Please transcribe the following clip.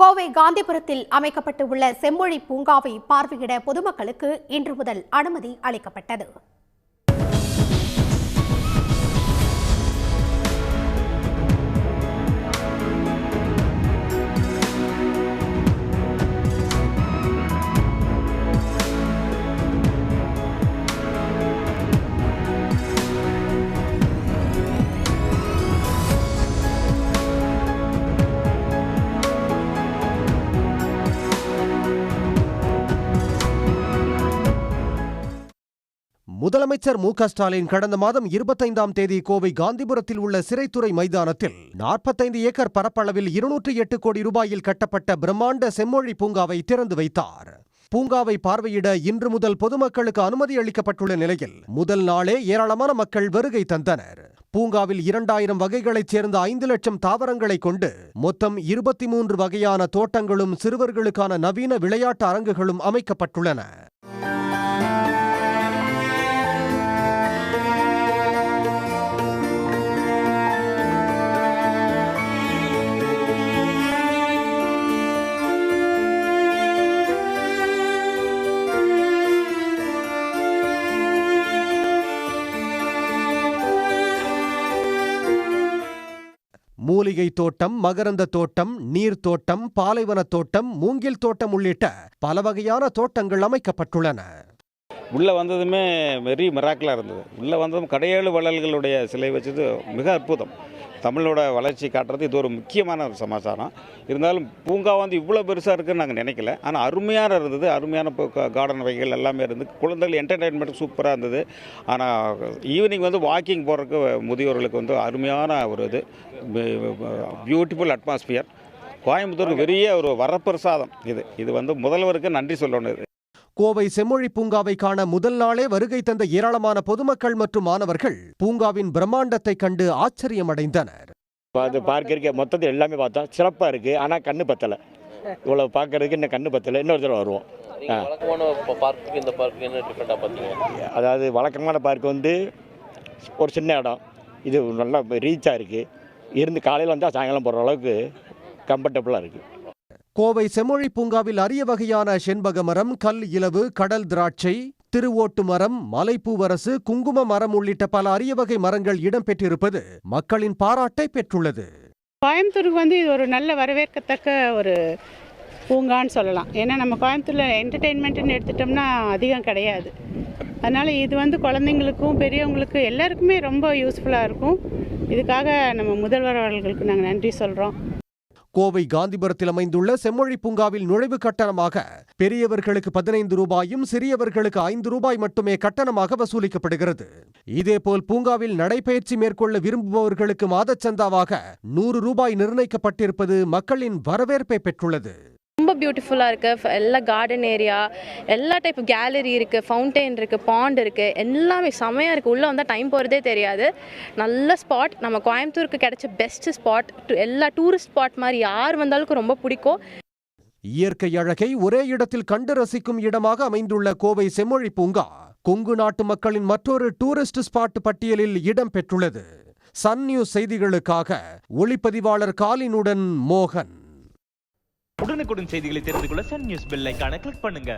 கோவை காந்திபுரத்தில் அமைக்கப்பட்டு உள்ள செம்மொழி பூங்காவை பார்வையிட பொதுமக்களுக்கு இன்று முதல் அனுமதி அளிக்கப்பட்டது. முதலமைச்சர் மு.க.ஸ்டாலின் கடந்த மாதம் 25ஆம் தேதி கோவை காந்திபுரத்தில் உள்ள சிறைத்துறை மைதானத்தில் 45 ஏக்கர் பரப்பளவில் 208 கோடி ரூபாயில் கட்டப்பட்ட பிரம்மாண்ட செம்மொழி பூங்காவை திறந்து வைத்தார். பூங்காவை பார்வையிட இன்று முதல் பொதுமக்களுக்கு அனுமதி அளிக்கப்பட்டுள்ள நிலையில் முதல் நாளே ஏராளமான மக்கள் வருகை தந்தனர். பூங்காவில் 2000 வகைகளைச் சேர்ந்த 5 லட்சம் தாவரங்களை கொண்டு மொத்தம் 23 வகையான தோட்டங்களும் சிறுவர்களுக்கான நவீன விளையாட்டு அரங்குகளும் அமைக்கப்பட்டுள்ளன. மூலிகை தோட்டம், மகரந்த தோட்டம், நீர் தோட்டம், பாலைவன தோட்டம், மூங்கில் தோட்டம் உள்ளிட்ட பல வகையான தோட்டங்கள் அமைக்கப்பட்டுள்ளன. உள்ளே வந்ததுமே வெரி மிராக்கிளாக இருந்தது. உள்ளே வந்ததும் கடையேழு வள்ளல்களுடைய சிலை வச்சது மிக அற்புதம். தமிழோட வளர்ச்சி காட்டுறது இது ஒரு முக்கியமான ஒரு சமாச்சாரம். இருந்தாலும் பூங்கா வந்து இவ்வளோ பெருசாக இருக்குன்னு நாங்கள் நினைக்கல. ஆனால் அருமையான இருந்தது. அருமையான கார்டன் வகைகள் எல்லாமே இருந்து குழந்தைகள் என்டர்டெயின்மெண்ட் சூப்பராக இருந்தது. ஆனால் ஈவினிங் வந்து வாக்கிங் போகிறதுக்கு முதியோர்களுக்கு வந்து அருமையான ஒரு இது பியூட்டிஃபுல் அட்மாஸ்பியர். கோயம்புத்தூருக்கு பெரிய ஒரு வரப்பிரசாதம் இது வந்து முதல்வருக்கு நன்றி சொல்லணும். கோவை செம்மொழி பூங்காவை காண முதல் நாளே வருகை தந்த ஏராளமான பொதுமக்கள் மற்றும் மாணவர்கள் பூங்காவின் பிரம்மாண்டத்தை கண்டு ஆச்சரியமடைந்தனர். பார்க்கறதுக்கு மொத்தத்தில் எல்லாமே பார்த்தா சிறப்பாக இருக்குது. ஆனால் கண்ணு பத்தலை. இவ்வளோ பார்க்கறதுக்கு இன்னும் கண்ணு பத்தலை. இன்னொரு தடவை வருவோம். அதாவது வழக்கமான பார்க் வந்து ஒரு சின்ன இடம், இது நல்லா ரீச்சாக இருக்குது. இருந்து காலையில் வந்தால் சாயங்காலம் போகிற அளவுக்கு கம்ஃபர்டபுளாக இருக்குது. கோவை செம்மொழி பூங்காவில் அரிய வகையான செண்பக மரம், கல் இலவு, கடல் திராட்சை, திருவோட்டு மரம், மலைப்பூவரசு, குங்கும மரம் உள்ளிட்ட பல அரிய வகை மரங்கள் இடம்பெற்றிருப்பது மக்களின் பாராட்டை பெற்றுள்ளது. கோயம்புத்தூருக்கு வந்து இது ஒரு நல்ல வரவேற்கத்தக்க ஒரு பூங்கான்னு சொல்லலாம். ஏன்னா நம்ம கோயம்புத்தூரில் என்டர்டெயின்மெண்ட்டுன்னு எடுத்துட்டோம்னா அதிகம் கிடையாது. அதனால் இது வந்து குழந்தைங்களுக்கும் பெரியவங்களுக்கும் எல்லாருக்குமே ரொம்ப யூஸ்ஃபுல்லாக இருக்கும். இதுக்காக நம்ம முதல்வர் அவர்களுக்கு நாங்கள் நன்றி சொல்கிறோம். கோவை காந்திபுரத்தில் அமைந்துள்ள செம்மொழி பூங்காவில் நுழைவு கட்டணமாக பெரியவர்களுக்கு 15 ரூபாயும் சிறியவர்களுக்கு 5 ரூபாய் மட்டுமே கட்டணமாக வசூலிக்கப்படுகிறது. இதேபோல் பூங்காவில் நடைபயிற்சி மேற்கொள்ள விரும்புபவர்களுக்கு மாதச்சந்தாவாக 100 ரூபாய் நிர்ணயிக்கப்பட்டிருப்பது மக்களின் வரவேற்பை பெற்றுள்ளது. ரொம்ப பியூட்டிஃபுல்லாக இருக்குது. எல்லா கார்டன் ஏரியா, எல்லா டைப் கேலரி இருக்குது, ஃபவுண்டெயின் இருக்குது, பாண்ட் இருக்குது, எல்லாமே செமையாக இருக்குது. உள்ளே வந்தால் டைம் போகிறதே தெரியாது. நல்ல ஸ்பாட். நம்ம கோயம்புத்தூருக்கு கிடைச்ச பெஸ்ட் ஸ்பாட். எல்லா டூரிஸ்ட் ஸ்பாட் மாதிரி யார் வந்தாலும் ரொம்ப பிடிக்கும். இயற்கை அழகை ஒரே இடத்தில் கண்டு ரசிக்கும் இடமாக அமைந்துள்ள கோவை செம்மொழி பூங்கா கொங்கு நாட்டு மக்களின் மற்றொரு டூரிஸ்ட் ஸ்பாட் பட்டியலில் இடம் பெற்றுள்ளது. சன் நியூஸ் செய்திகளுக்காக ஒளிப்பதிவாளர் காலினுடன் மோகன். உடனுக்குடன் செய்திகளை தெரிந்து கொள்ள சன் நியூஸ் பெல் ஐகானை கிளிக் பண்ணுங்க.